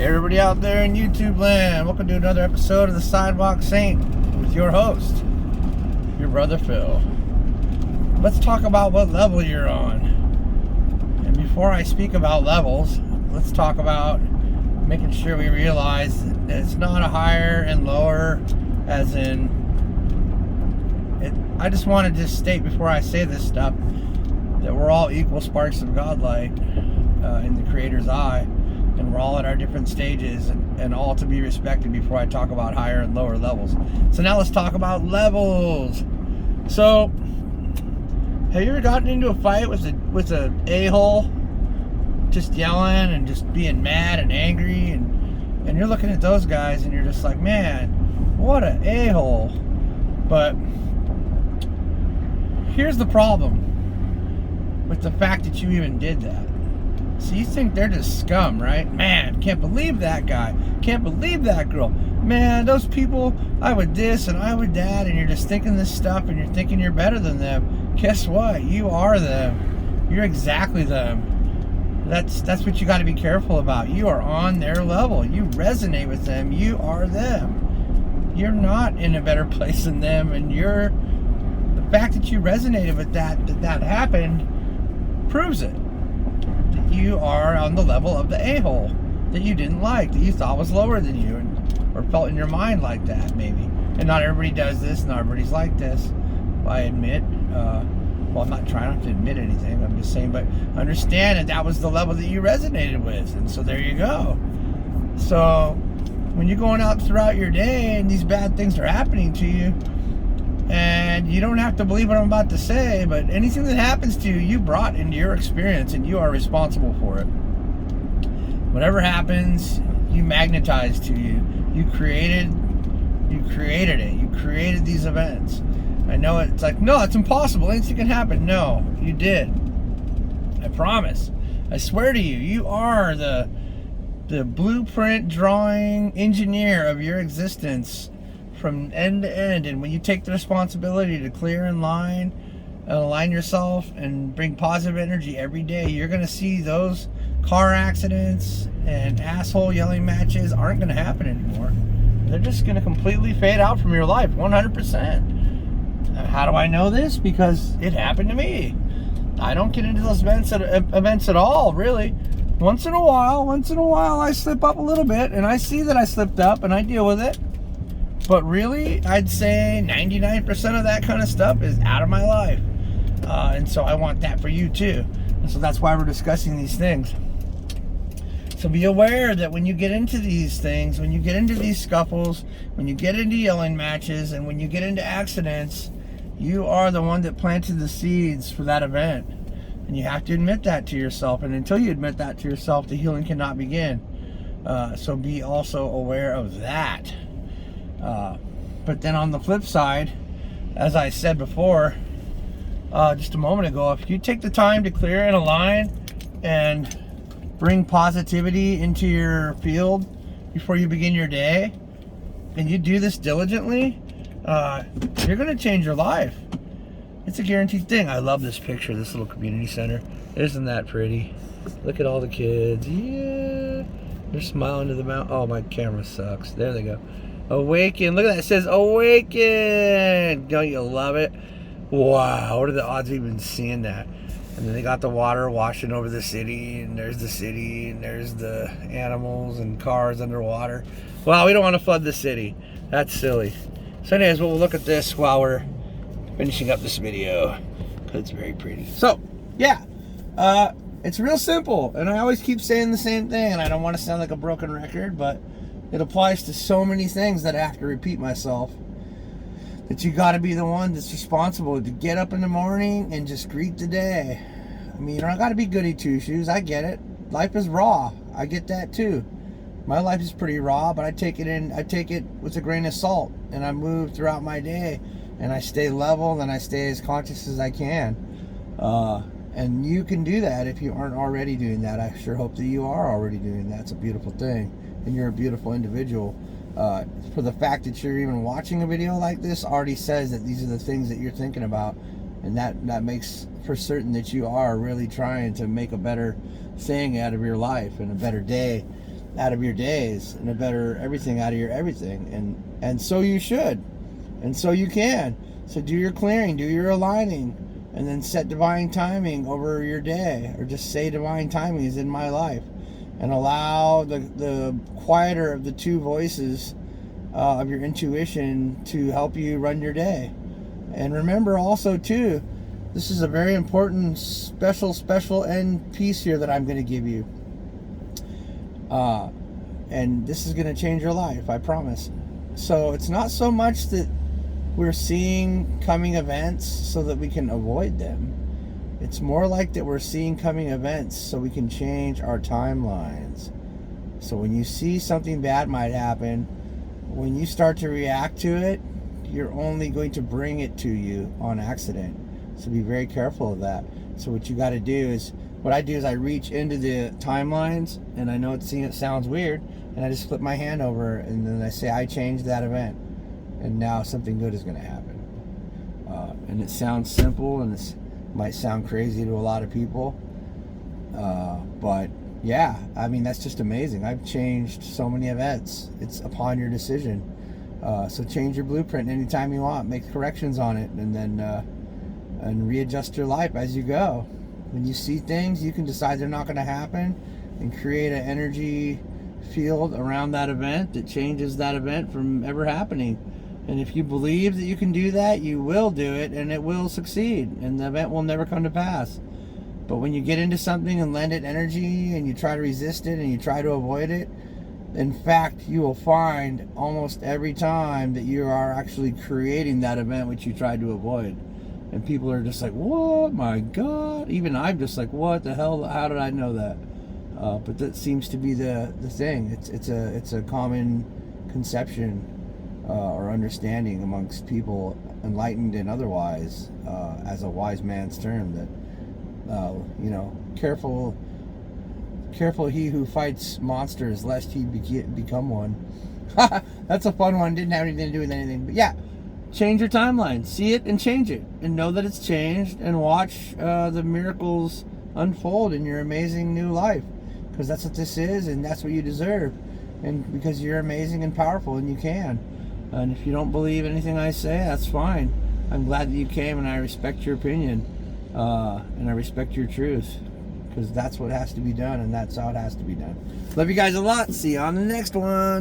Hey everybody out there in YouTube land, welcome to another episode of the Sidewalk Saint with your host, your brother Phil. Let's talk about what level you're on. And before I speak about levels, let's talk about making sure we realize that it's not a higher and lower, as in, I just want to just state before I say this stuff that we're all equal sparks of Godlight in the Creator's eye. And we're all at our different stages and all to be respected before I talk about higher and lower levels. So now let's talk about levels. So, have you ever gotten into a fight with a a-hole? Just yelling and just being mad and angry, and you're looking at those guys and you're just like, man, what a a-hole. But here's the problem with the fact that you even did that. So you think they're just scum, right? Man, can't believe that guy. Can't believe that girl. Man, those people, I would this and I would that, and you're just thinking this stuff and you're thinking you're better than them. Guess what? You are them. You're exactly them. That's what you got to be careful about. You are on their level. You resonate with them. You are them. You're not in a better place than them, and the fact that you resonated with that happened proves it. You are on the level of the a-hole that you didn't like, that you thought was lower than you, or felt in your mind like that, maybe. And not everybody does this, not everybody's like this. I admit, well, I'm not trying not to admit anything, I'm just saying, but understand that was the level that you resonated with, and so there you go. So, when you're going out throughout your day and these bad things are happening to you, and you don't have to believe what I'm about to say, but anything that happens to you, you brought into your experience and you are responsible for it. Whatever happens, you magnetize to you. You created it. You created these events. I know it's like, no, it's impossible. Anything can happen. No, you did. I promise. I swear to you, you are the blueprint drawing engineer of your existence from end to end. And when you take the responsibility to clear in line and align yourself and bring positive energy every day, you're going to see those car accidents and asshole yelling matches aren't going to happen anymore. They're just going to completely fade out from your life, 100%. How do I know this? Because it happened to me. I don't get into those events at all, really. Once in a while I slip up a little bit, and I see that I slipped up and I deal with it. But really, I'd say 99% of that kind of stuff is out of my life. And so I want that for you too. And so that's why we're discussing these things. So be aware that when you get into these things, when you get into these scuffles, when you get into yelling matches, and when you get into accidents, you are the one that planted the seeds for that event. And you have to admit that to yourself. And until you admit that to yourself, the healing cannot begin. So be also aware of that. But then on the flip side, as I said before, just a moment ago, if you take the time to clear and align and bring positivity into your field before you begin your day, and you do this diligently, you're going to change your life. It's a guaranteed thing. I love this picture, this little community center. Isn't that pretty? Look at all the kids. Yeah. They're smiling to the mountain. Oh, my camera sucks. There they go. Awaken. Look at that. It says awaken. Don't you love it? Wow. What are the odds of even seeing that? And then they got the water washing over the city, and there's the animals and cars underwater. Wow, we don't want to flood the city. That's silly. So anyways, we'll look at this while we're finishing up this video, because it's very pretty. So, yeah. It's real simple, and I always keep saying the same thing, and I don't want to sound like a broken record, but it applies to so many things that I have to repeat myself. That you got to be the one that's responsible to get up in the morning and just greet the day. I mean, you don't got to be goody two-shoes. I get it. Life is raw. I get that too. My life is pretty raw, but I take it with a grain of salt, and I move throughout my day, and I stay level, and I stay as conscious as I can. And you can do that if you aren't already doing that. I sure hope that you are already doing that. It's a beautiful thing, and you're a beautiful individual. For the fact that you're even watching a video like this already says that these are the things that you're thinking about, and that makes for certain that you are really trying to make a better thing out of your life and a better day. out of your days and a better everything out of your everything. And so you should. And so you can. So do your clearing, do your aligning, and then set divine timing over your day, or just say divine timing is in my life, and allow the quieter of the two voices of your intuition to help you run your day. And remember also too, this is a very important special end piece here that I'm going to give you. And this is going to change your life, I promise. So it's not so much that we're seeing coming events so that we can avoid them. It's more like that we're seeing coming events so we can change our timelines. So when you see something bad might happen, when you start to react to it, you're only going to bring it to you on accident. So be very careful of that. So what you got to do is, what I do is I reach into the timelines, and I know it sounds weird, and I just flip my hand over, and then I say, I changed that event, and now something good is going to happen. And it sounds simple, and it might sound crazy to a lot of people, but yeah, I mean, that's just amazing. I've changed so many events. It's upon your decision. So change your blueprint anytime you want, make corrections on it, and then and readjust your life as you go. When you see things, you can decide they're not going to happen and create an energy field around that event that changes that event from ever happening. And if you believe that you can do that, you will do it, and it will succeed, and the event will never come to pass. But when you get into something and lend it energy, and you try to resist it, and you try to avoid it, in fact, you will find almost every time that you are actually creating that event which you tried to avoid. And people are just like, what? My God. Even I'm just like, what the hell? How did I know that? But that seems to be the thing. It's a common conception or understanding amongst people, enlightened and otherwise, as a wise man's term, that careful he who fights monsters lest he become one. That's a fun one. Didn't have anything to do with anything, but yeah. Change your timeline. See it and change it. And know that it's changed, and watch the miracles unfold in your amazing new life. Because that's what this is, and that's what you deserve. And because you're amazing and powerful, and you can. And if you don't believe anything I say, that's fine. I'm glad that you came, and I respect your opinion. And I respect your truth. Because that's what has to be done, and that's how it has to be done. Love you guys a lot. See you on the next one.